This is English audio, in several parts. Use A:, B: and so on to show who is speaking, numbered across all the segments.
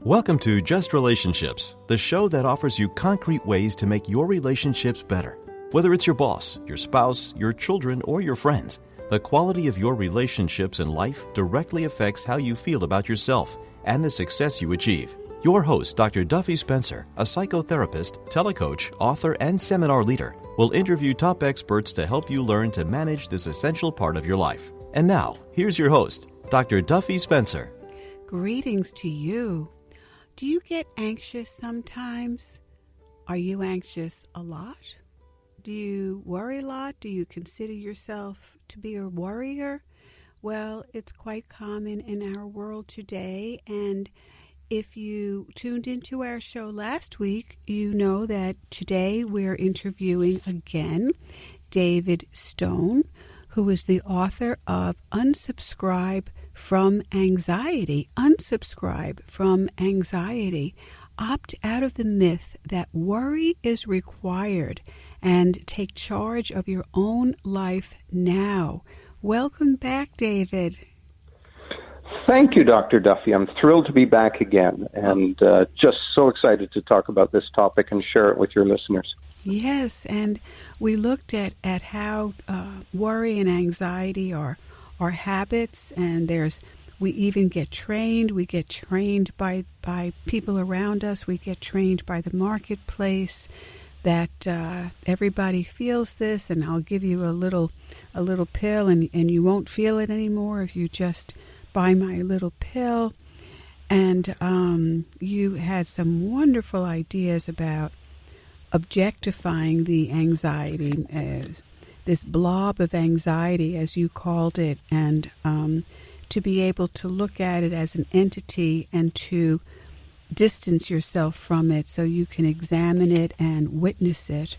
A: Welcome to Just Relationships, the show that offers you concrete ways to make your relationships better. Whether it's your boss, your spouse, your children, or your friends, the quality of your relationships in life directly affects how you feel about yourself and the success you achieve. Your host, Dr. Duffy Spencer, a psychotherapist, telecoach, author, and seminar leader, will interview top experts to help you learn to manage this essential part of your life. And now, here's your host, Dr. Duffy Spencer.
B: Greetings to you. Do you get anxious sometimes? Are you anxious a lot? Do you worry a lot? Do you consider yourself to be a worrier? Well, it's quite common in our world today, and if you tuned into our show last week, you know that today we're interviewing again David Stone, who is the author of Unsubscribe from Anxiety. Unsubscribe from Anxiety. Opt out of the myth that worry is required and take charge of your own life now. Welcome back, David.
C: Thank you, Dr. Duffy. I'm thrilled to be back again and just so excited to talk about this topic and share it with your listeners.
B: Yes, and we looked at how worry and anxiety are habits, and we even get trained. We get trained by people around us. We get trained by the marketplace that everybody feels this, and I'll give you a little pill, and you won't feel it anymore if you just buy my little pill. And you had some wonderful ideas about objectifying the anxiety, this blob of anxiety, as you called it, and to be able to look at it as an entity and to distance yourself from it so you can examine it and witness it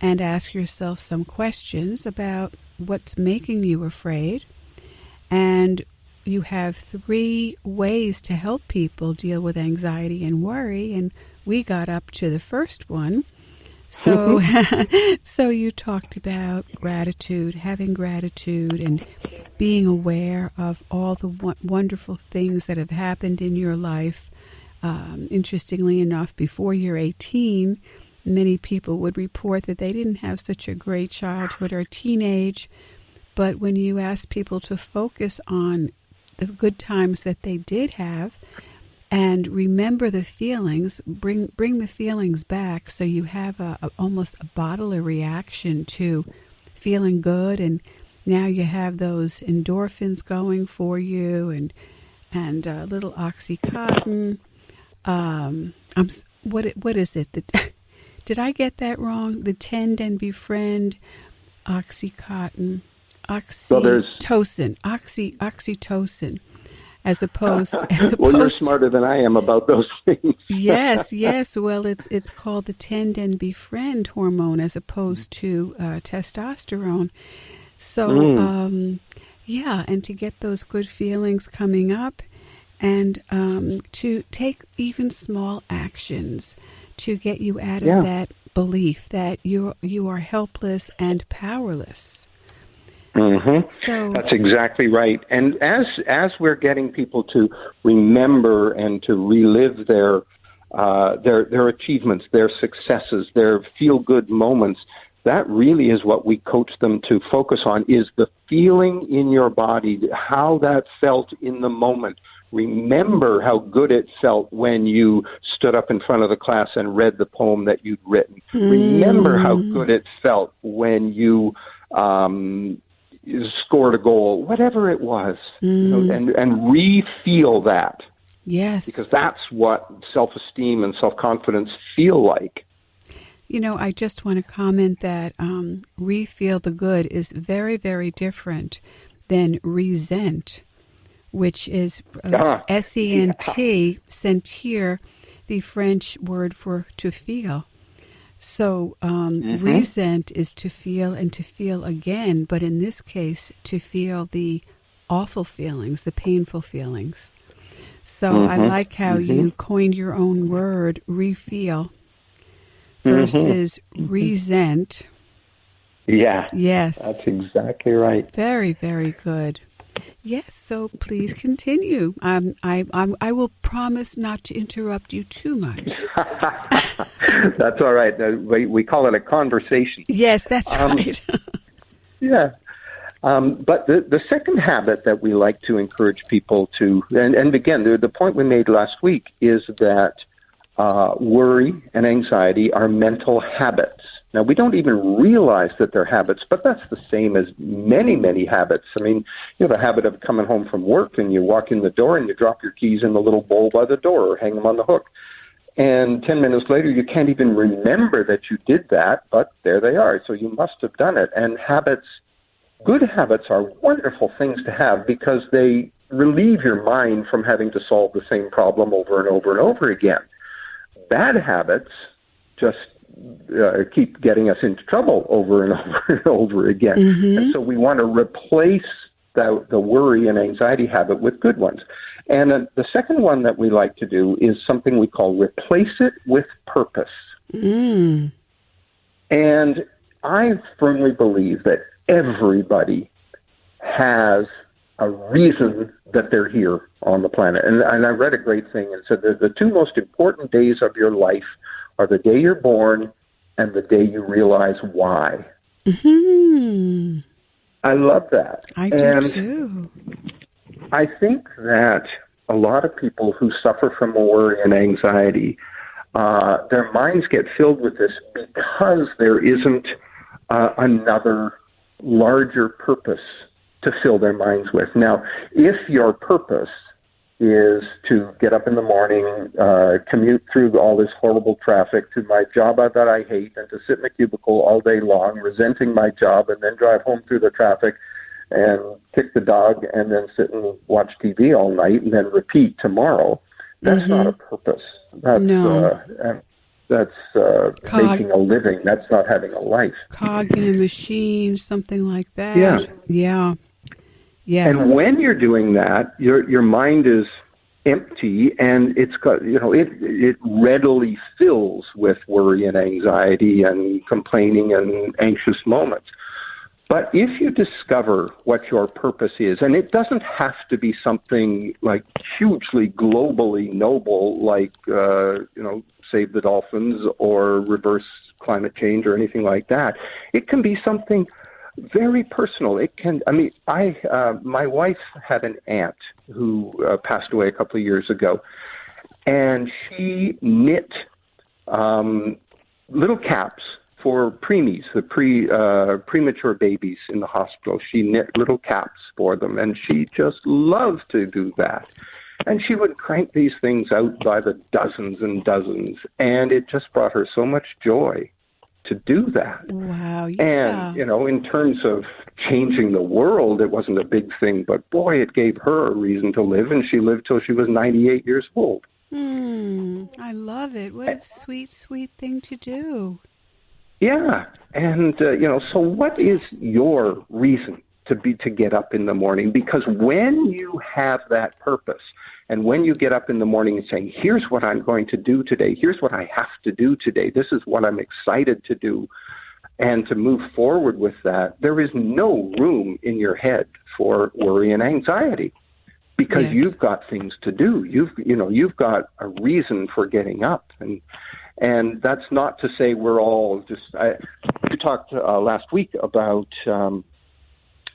B: and ask yourself some questions about what's making you afraid. And you have 3 ways to help people deal with anxiety and worry, and we got up to the first one. So so you talked about gratitude, having gratitude, and being aware of all the wonderful things that have happened in your life. Interestingly enough, before you're 18, many people would report that they didn't have such a great childhood or teenage, but when you ask people to focus on the good times that they did have, and remember the feelings, bring the feelings back, so you have almost a bodily reaction to feeling good, and now you have those endorphins going for you, and a little Oxycontin. What is it? Did I get that wrong? The Tend and Befriend, Oxycontin, oxytocin, oxytocin. As opposed
C: well, you're smarter than I am about those things.
B: Yes. Well, it's called the Tend and Befriend hormone as opposed to testosterone. So, and to get those good feelings coming up, and to take even small actions to get you out of that belief that you are helpless and powerless.
C: Mm-hmm.
B: So
C: that's exactly right. And as we're getting people to remember and to relive their achievements, their successes, their feel-good moments, that really is what we coach them to focus on, is the feeling in your body, how that felt in the moment. Remember how good it felt when you stood up in front of the class and read the poem that you'd written. Remember how good it felt when you scored a goal, whatever it was, and re-feel that.
B: Yes.
C: Because that's what self-esteem and self-confidence feel like.
B: I just want to comment that re-feel the good is very, very different than resent, which is S-E-N-T, sentir, the French word for to feel. So resent is to feel and to feel again, but in this case, to feel the awful feelings, the painful feelings. So I like how you coined your own word, re-feel, versus resent.
C: Yeah.
B: Yes.
C: That's exactly right.
B: Very, very good. Yes, so please continue. I will promise not to interrupt you too much.
C: That's all right. We call it a conversation.
B: Yes, that's right.
C: Yeah. But the second habit that we like to encourage people to, and again, the point we made last week is that worry and anxiety are mental habits. Now, we don't even realize that they're habits, but that's the same as many, many habits. I mean, you have a habit of coming home from work and you walk in the door and you drop your keys in the little bowl by the door or hang them on the hook. And 10 minutes later, you can't even remember that you did that, but there they are. So you must have done it. And habits, good habits are wonderful things to have because they relieve your mind from having to solve the same problem over and over and over again. Bad habits just keep getting us into trouble over and over and over again. Mm-hmm. And so we want to replace the worry and anxiety habit with good ones. And the second one that we like to do is something we call replace it with purpose. Mm. And I firmly believe that everybody has a reason that they're here on the planet. And I read a great thing and said that the two most important days of your life are the day you're born and the day you realize why. Mm-hmm. I love that.
B: I do too.
C: I think that a lot of people who suffer from worry and anxiety, their minds get filled with this because there isn't another larger purpose to fill their minds with. Now, if your purpose is to get up in the morning, commute through all this horrible traffic to my job that I hate, and to sit in a cubicle all day long, resenting my job, and then drive home through the traffic and kick the dog, and then sit and watch TV all night, and then repeat tomorrow, that's not a purpose. That's making a living. That's not having a life.
B: Cog in a machine, something like that. Yeah. Yes.
C: And when you're doing that, your mind is empty, and it's got, it readily fills with worry and anxiety and complaining and anxious moments. But if you discover what your purpose is, and it doesn't have to be something like hugely globally noble, like save the dolphins or reverse climate change or anything like that. It can be something very personal. It can. I mean, my wife had an aunt who passed away a couple of years ago, and she knit little caps for preemies, the premature babies in the hospital. She knit little caps for them, and she just loved to do that. And she would crank these things out by the dozens and dozens, and it just brought her so much joy to do that.
B: Wow, yeah.
C: And, in terms of changing the world, it wasn't a big thing, but boy, it gave her a reason to live, and she lived till she was 98 years old.
B: I love it. What a sweet, sweet thing to do.
C: Yeah, and, so what is your reason to get up in the morning? Because when you have that purpose, and when you get up in the morning and say, here's what I'm going to do today, here's what I have to do today, this is what I'm excited to do, and to move forward with that, there is no room in your head for worry and anxiety, because you've got things to do. You've got a reason for getting up, and that's not to say we're all just. We talked last week about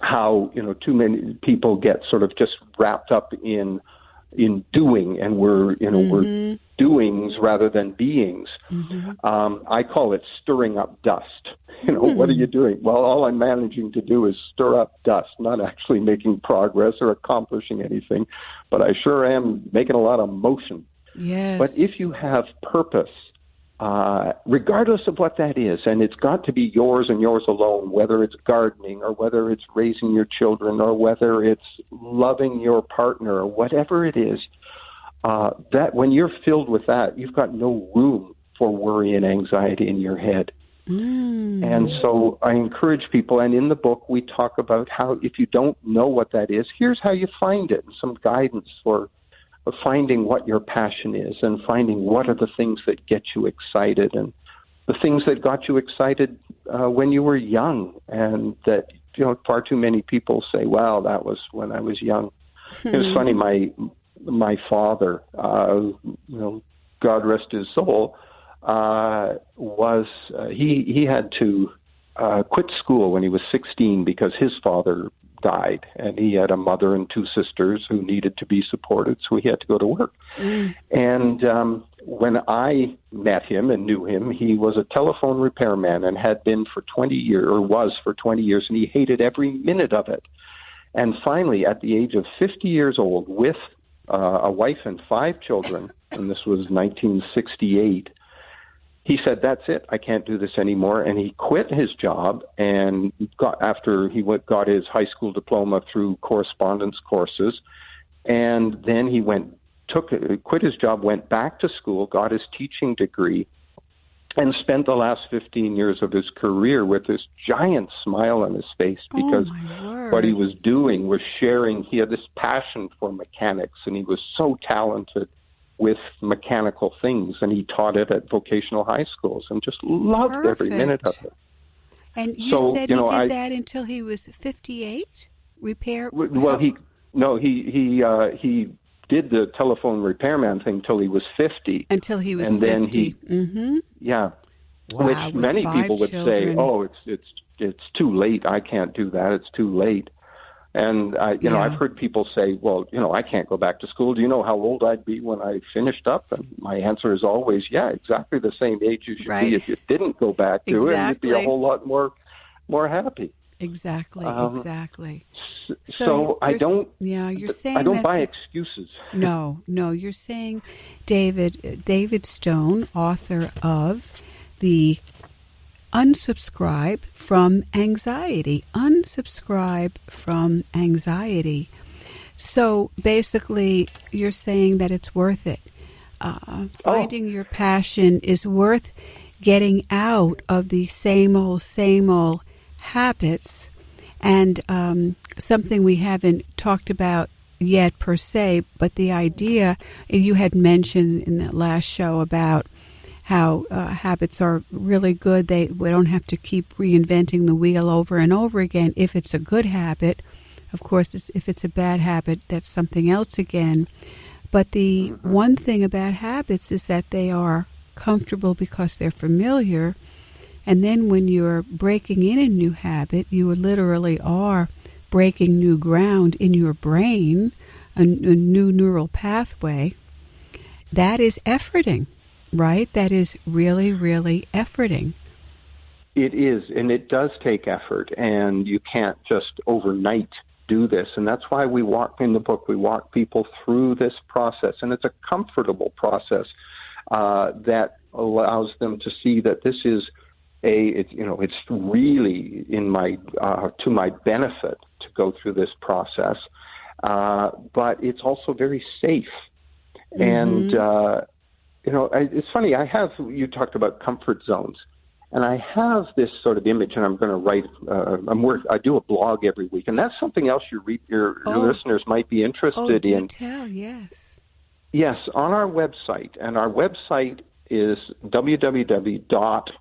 C: how too many people get sort of just wrapped up in doing, and we're doings rather than beings. I call it stirring up dust. What are you doing? Well, all I'm managing to do is stir up dust, not actually making progress or accomplishing anything, but I sure am making a lot of motion.
B: Yes.
C: But if you have purpose, regardless of what that is, and it's got to be yours and yours alone, whether it's gardening or whether it's raising your children or whether it's loving your partner or whatever it is, that when you're filled with that, you've got no room for worry and anxiety in your head. And so I encourage people, and in the book we talk about how if you don't know what that is, here's how you find it, and some guidance for finding what your passion is and finding what are the things that get you excited and the things that got you excited when you were young and that far too many people say, "Well, that was when I was young." It was funny. My father, God rest his soul, he had to quit school when he was 16 because his father died, and he had a mother and two sisters who needed to be supported, so he had to go to work. And when I met him and knew him, he was a telephone repairman and had been for 20 years, or was for 20 years, and he hated every minute of it. And finally, at the age of 50 years old, with a wife and 5 children, and this was 1968, he said, "That's it. I can't do this anymore." And he quit his job and after he got his high school diploma through correspondence courses. And then he quit his job, went back to school, got his teaching degree, and spent the last 15 years of his career with this giant smile on his face because what he was doing was sharing. He had this passion for mechanics, and he was so talented with mechanical things, and he taught it at vocational high schools and just loved every minute of it.
B: And you said he did that until he was 58?
C: Well, he did the telephone repairman thing till he was 50.
B: Until he was
C: and
B: 50.
C: Then
B: Wow,
C: which many people would say, "Oh, it's too late. I can't do that. It's too late." And I've heard people say, "Well, I can't go back to school. Do you know how old I'd be when I finished up?" And my answer is always, "Yeah, exactly the same age you should be if you didn't go back to it. You'd be a whole lot more happy." Exactly. So I don't. Yeah, you're saying I don't buy excuses.
B: No, you're saying, David Stone, author of the Unsubscribe from Anxiety. So basically, you're saying that it's worth it. Finding your passion is worth getting out of the same old habits. And something we haven't talked about yet per se, but the idea you had mentioned in that last show about how habits are really good. We don't have to keep reinventing the wheel over and over again if it's a good habit. Of course, if it's a bad habit, that's something else again. But the one thing about habits is that they are comfortable because they're familiar. And then when you're breaking in a new habit, you literally are breaking new ground in your brain, a new neural pathway. That is efforting, right? That is really, really efforting.
C: It is, and it does take effort, and you can't just overnight do this. And that's why we walk people through this process, and it's a comfortable process that allows them to see that this is it's really to my benefit to go through this process, but it's also very safe. And it's funny. You talked about comfort zones, and I have this sort of image, and I'm going to write. I do a blog every week, and that's something else your listeners might be interested in.
B: Tell, yes.
C: Yes, on our website, and our website is www.I,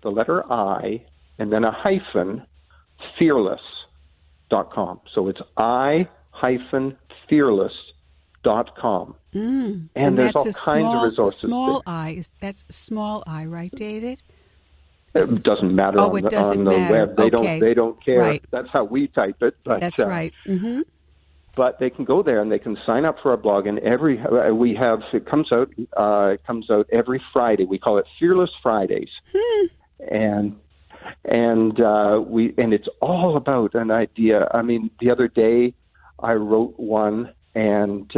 C: the letter I, and then a hyphen, fearless.com. So it's I-fearless.com. And there's all kinds of resources.
B: That's small I, right, David?
C: It doesn't matter on the web. They don't care. Right. That's how we type it. But,
B: that's right.
C: But they can go there and they can sign up for our blog. And it comes out every Friday. We call it Fearless Fridays, and it's all about an idea. I mean, the other day I wrote one, and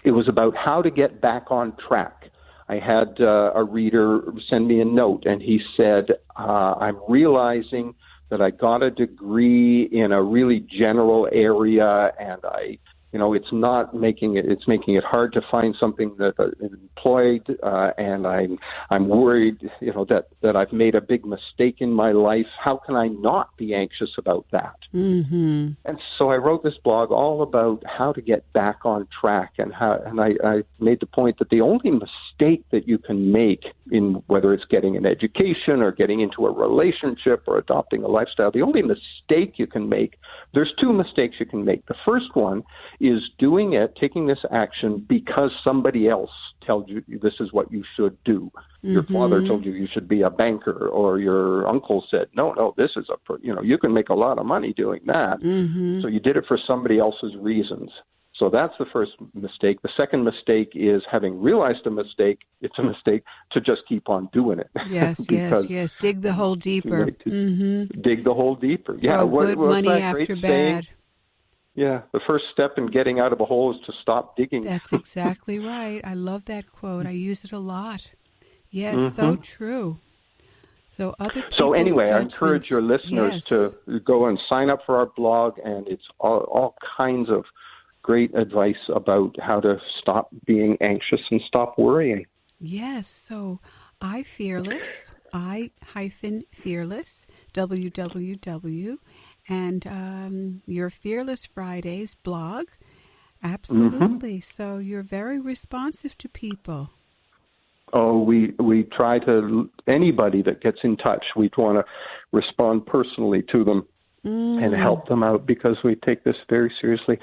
C: it was about how to get back on track. I had a reader send me a note, and he said, "I'm realizing that I got a degree in a really general area, and it's making it hard to find something that unemployed, and I'm worried, that I've made a big mistake in my life. How can I not be anxious about that?
B: Mm-hmm.
C: And so I wrote this blog all about how to get back on track, and I made the point that the only mistake that you can make in whether it's getting an education or getting into a relationship or adopting a lifestyle, the only mistake you can make, there's two mistakes you can make. The first one is taking this action because somebody else tells you this is what you should do. Your father told you should be a banker, or your uncle said, no, this is you can make a lot of money doing that. So you did it for somebody else's reasons. So that's the first mistake. The second mistake is, having realized a mistake, it's a mistake to just keep on doing it.
B: Yes, yes. Dig the hole deeper.
C: Dig the hole deeper.
B: Throw good money after bad.
C: Yeah, the first step in getting out of a hole is to stop digging.
B: That's exactly right. I love that quote. I use it a lot. Yes, so true. So
C: anyway, I encourage your listeners to go and sign up for our blog, and it's all kinds of great advice about how to stop being anxious and stop worrying.
B: Yes, so iFearless, www, and your Fearless Fridays blog. Absolutely. So you're very responsive to people.
C: Oh, we try to, anybody that gets in touch, we want to respond personally to them and help them out, because we take this very seriously.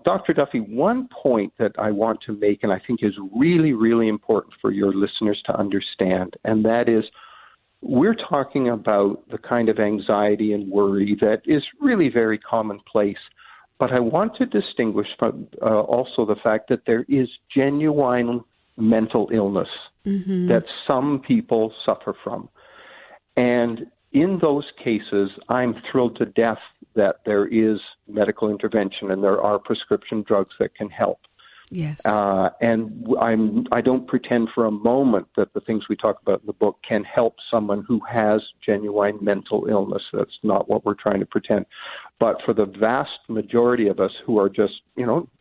C: Dr. Duffy, one point that I want to make, and I think is really, really important for your listeners to understand, and that is, we're talking about the kind of anxiety and worry that is really very commonplace. But I want to distinguish from also the fact that there is genuine mental illness that some people suffer from. And in those cases, I'm thrilled to death that there is medical intervention and there are prescription drugs that can help.
B: Yes.
C: And I don't pretend for a moment that the things we talk about in the book can help someone who has genuine mental illness. That's not what we're trying to pretend. But for the vast majority of us who are just,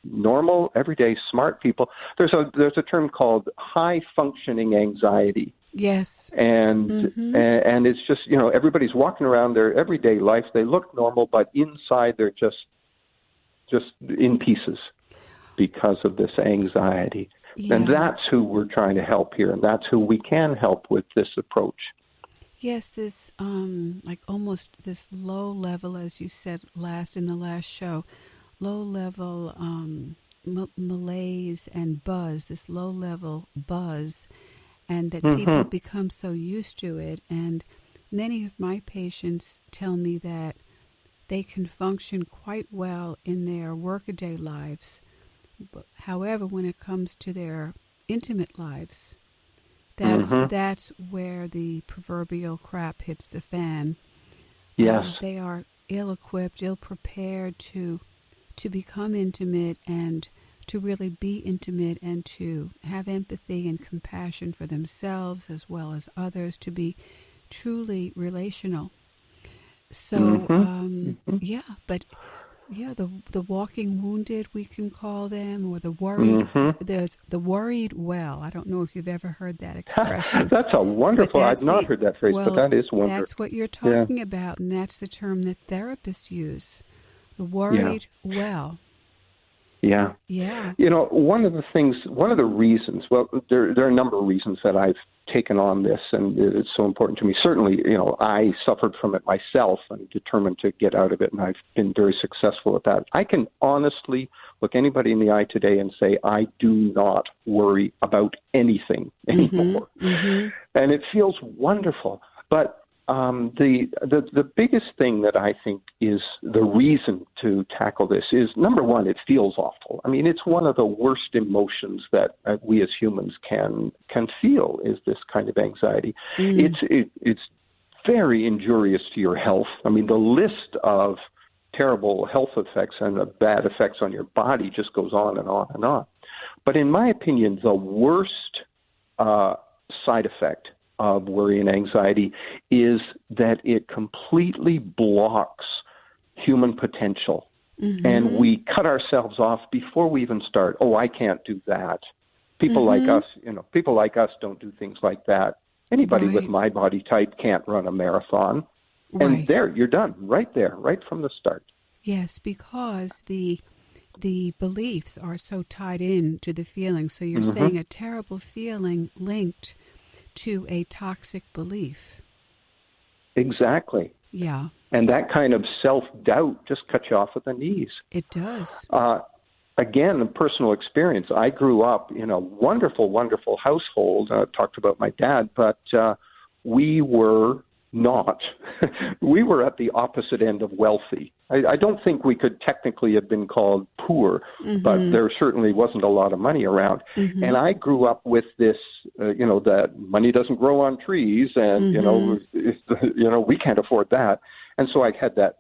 C: normal, everyday, smart people, there's a term called high functioning anxiety.
B: Yes.
C: And and it's just, everybody's walking around their everyday life. They look normal, but inside they're just in pieces because of this anxiety. Yeah. And that's who we're trying to help here, and that's who we can help with this approach.
B: Yes, this almost this low level, as you said in the last show, low level malaise and buzz, this low level buzz, and that people become so used to it. And many of my patients tell me that they can function quite well in their workaday lives. However, when it comes to their intimate lives, that's where the proverbial crap hits the fan.
C: Yes.
B: They are ill-equipped, ill-prepared to become intimate and to really be intimate and to have empathy and compassion for themselves as well as others, to be truly relational. So, the walking wounded, we can call them, or the worried, the worried well. I don't know if you've ever heard that expression.
C: That's a wonderful, I've not heard that phrase, but that is wonderful.
B: That's what you're talking about, and that's the term that therapists use, the worried well.
C: Yeah.
B: Yeah.
C: One of the reasons, well, there are a number of reasons that I've taken on this, and it's so important to me. Certainly, I suffered from it myself and determined to get out of it, and I've been very successful at that. I can honestly look anybody in the eye today and say, I do not worry about anything anymore. And it feels wonderful. But the biggest thing that I think is the reason to tackle this is, number one, it feels awful. I mean, it's one of the worst emotions that we as humans can feel, is this kind of anxiety. It's very injurious to your health. I mean, the list of terrible health effects and the bad effects on your body just goes on and on and on. But in my opinion, the worst side effect of worry and anxiety is that it completely blocks human potential. And we cut ourselves off before we even start. Oh, I can't do that. People like us, people like us don't do things like that. Anybody with
B: Right.
C: my body type can't run a marathon. And
B: Right.
C: there, you're done, right there, right from the start.
B: Yes, because the beliefs are so tied in to the feeling. So you're saying a terrible feeling linked to a toxic belief.
C: Exactly.
B: Yeah,
C: And that kind of self-doubt just cuts you off at the knees.
B: it does.
C: Again, a personal experience. I grew up in a wonderful, wonderful household. I talked about my dad, but we were not. We were at the opposite end of wealthy. I don't think we could technically have been called poor, but there certainly wasn't a lot of money around. And I grew up with this, that money doesn't grow on trees, and we can't afford that. And so I had that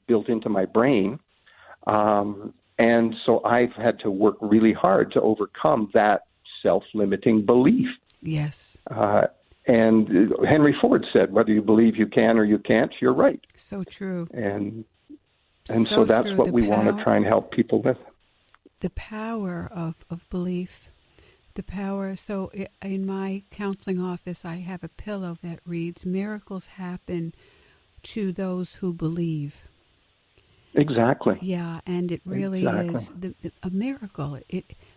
C: built into my brain. And so I've had to work really hard to overcome that self-limiting belief.
B: Yes.
C: And Henry Ford said, whether you believe you can or you can't, you're right.
B: So true.
C: And so that's
B: true.
C: what we want to try and help people with.
B: The power of belief. The power. So in my counseling office, I have a pillow that reads, "Miracles happen to those who believe."
C: Exactly.
B: Yeah, and it really is a miracle.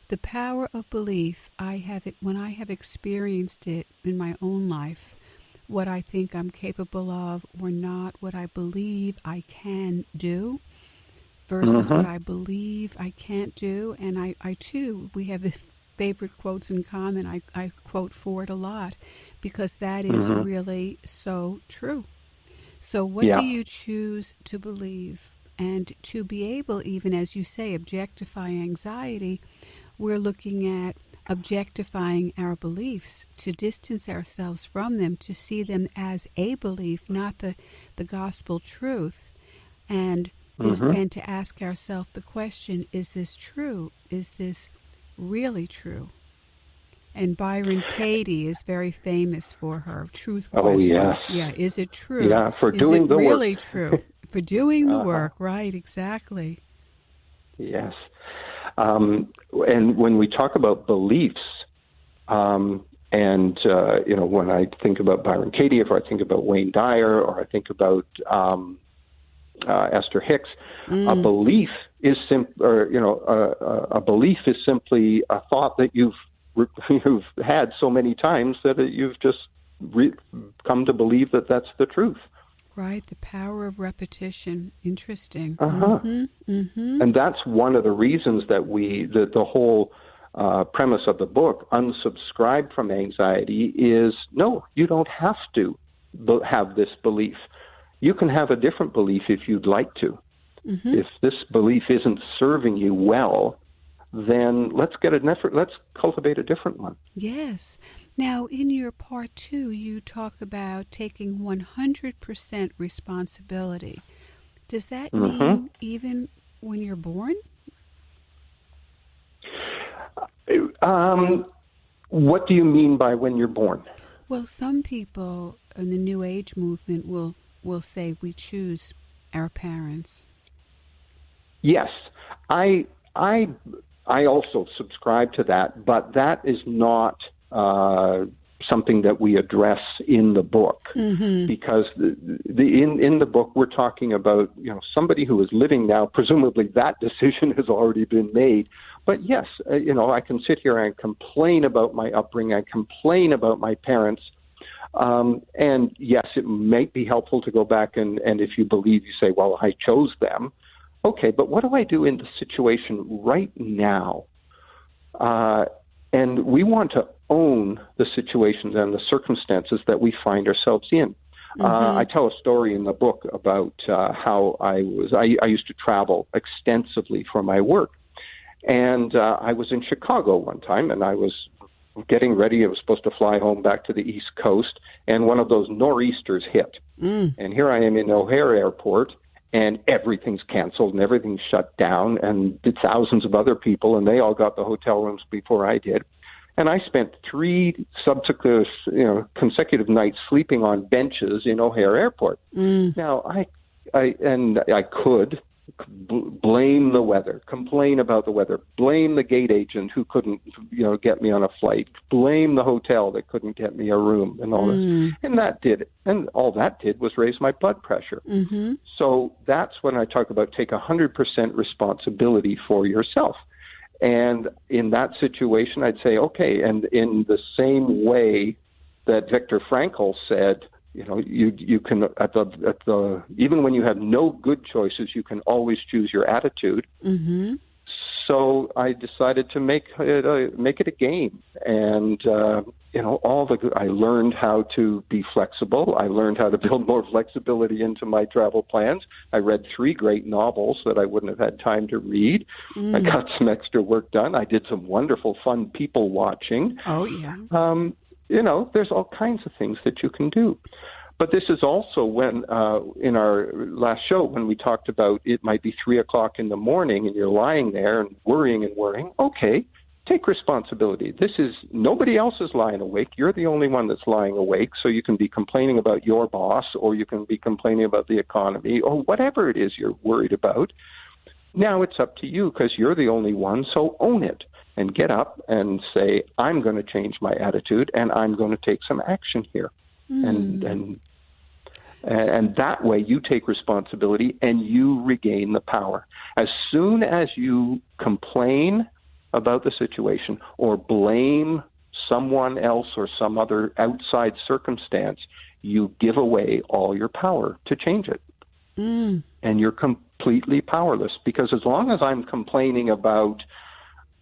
B: The power of belief. When I have experienced it in my own life, what I think I'm capable of or not, what I believe I can do versus what I believe I can't do. And I too, we have the favorite quotes in common. I quote Ford a lot because that is really so true. So what do you choose to believe? And to be able, even as you say, objectify anxiety, we're looking at objectifying our beliefs, to distance ourselves from them, to see them as a belief, not the gospel truth, and and to ask ourselves the question, is this true? Is this really true? And Byron Katie is very famous for her truth questions.
C: Oh, yes.
B: Yeah, is it true?
C: Yeah, for
B: is
C: doing
B: it
C: the
B: really
C: work.
B: true? For doing the work, right, exactly.
C: Yes. And when we talk about beliefs, when I think about Byron Katie, if I think about Wayne Dyer, or I think about Esther Hicks, a belief is a belief is simply a thought that you've had so many times that you've just come to believe that that's the truth.
B: Right, the power of repetition. Interesting.
C: And that's one of the reasons that the whole premise of the book, Unsubscribe from Anxiety, is no, you don't have to have this belief. You can have a different belief if you'd like to. If this belief isn't serving you well, then let's cultivate a different one.
B: Yes. Now, in your part 2, you talk about taking 100% responsibility. Does that mean even when you're born?
C: What do you mean by when you're born?
B: Well, some people in the New Age movement will say we choose our parents.
C: Yes, I also subscribe to that, but that is not something that we address in the book, because in the book we're talking about somebody who is living now. Presumably that decision has already been made. But yes, I can sit here and complain about my upbringing. I complain about my parents. And yes, it might be helpful to go back and if you believe, you say, well, I chose them. Okay, but what do I do in the situation right now? And we want to own the situations and the circumstances that we find ourselves in. I tell a story in the book about how I used to travel extensively for my work. And I was in Chicago one time, and I was getting ready. I was supposed to fly home back to the East Coast, and one of those nor'easters hit. And here I am in O'Hare Airport, and everything's canceled and everything's shut down, and thousands of other people, and they all got the hotel rooms before I did. And I spent 3 subsequent, consecutive nights sleeping on benches in O'Hare Airport. Now, I could blame the weather, complain about the weather, blame the gate agent who couldn't, get me on a flight, blame the hotel that couldn't get me a room, and all this. And that did it. And all that did was raise my blood pressure.
B: Mm-hmm.
C: So that's when I talk about take 100% responsibility for yourself. And in that situation, I'd say, okay, and in the same way that Viktor Frankl said, you can at the even when you have no good choices, you can always choose your attitude.
B: Mm-hmm.
C: So I decided to make it a game, and I learned how to be flexible. I learned how to build more flexibility into my travel plans. I read 3 great novels that I wouldn't have had time to read. I got some extra work done. I did some wonderful, fun people watching.
B: Oh yeah.
C: There's all kinds of things that you can do. But this is also when, in our last show, when we talked about it might be 3 o'clock in the morning and you're lying there and worrying. Okay, take responsibility. Nobody else is lying awake. You're the only one that's lying awake. So you can be complaining about your boss, or you can be complaining about the economy, or whatever it is you're worried about. Now it's up to you, because you're the only one. So own it and get up and say, I'm going to change my attitude and I'm going to take some action here. And that way you take responsibility and you regain the power. As soon as you complain about the situation or blame someone else or some other outside circumstance, you give away all your power to change it. And you're completely powerless, because as long as I'm complaining about,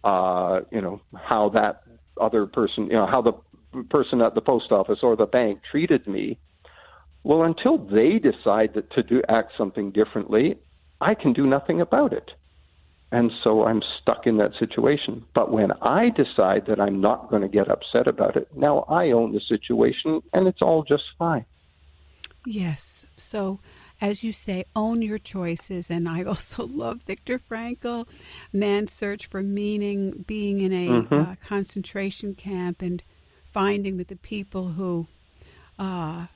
C: how that other person, how the person at the post office or the bank treated me, well, until they decide to act something differently, I can do nothing about it. And so I'm stuck in that situation. But when I decide that I'm not going to get upset about it, now I own the situation and it's all just fine.
B: Yes. So, as you say, own your choices. And I also love Viktor Frankl, Man's Search for Meaning, being in a concentration camp and finding that the people who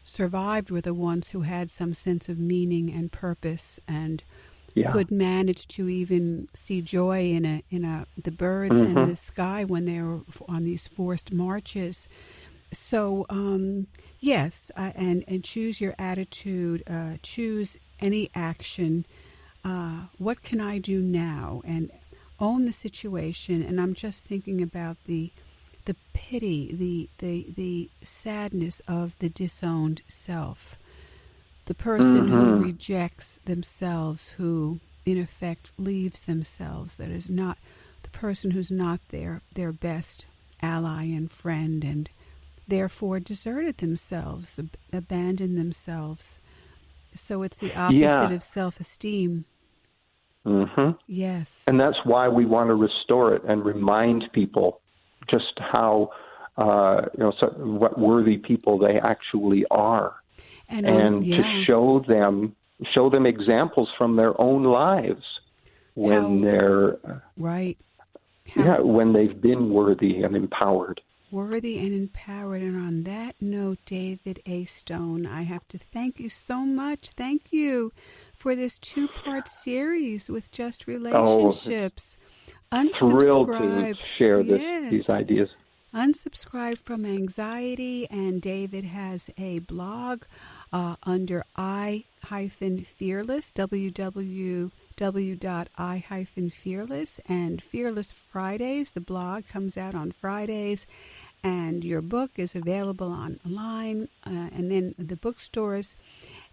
B: survived were the ones who had some sense of meaning and purpose, and could manage to even see joy in the birds in the sky when they were on these forced marches. So yes, and choose your attitude. Choose any action. What can I do now? And own the situation. And I'm just thinking about the pity, the sadness of the disowned self, the person who rejects themselves, who in effect leaves themselves, that is not the person who's not their best ally and friend, and therefore deserted themselves, abandoned themselves. So it's the opposite of self-esteem. Yes.
C: And that's why we want to restore it and remind people just how, what worthy people they actually are. And to show them examples from their own lives when when they've been worthy and empowered.
B: Worthy and empowered. And on that note, David A. Stone, I have to thank you so much. Thank you for this 2-part series with Just Relationships.
C: Thrilled to share these ideas.
B: Unsubscribe from anxiety, and David has a blog under I-Fearless, www.I-Fearless, and Fearless Fridays. The blog comes out on Fridays, and your book is available online and then the bookstores.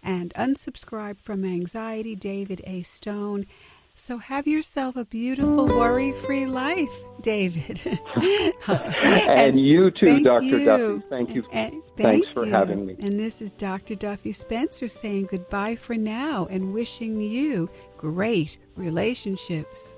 B: And Unsubscribe from Anxiety, David A. Stone. So have yourself a beautiful, worry-free life, David.
C: and you too, Dr. Duffy. Thank you. Thanks for having me.
B: And this is Dr. Duffy Spencer saying goodbye for now and wishing you great relationships.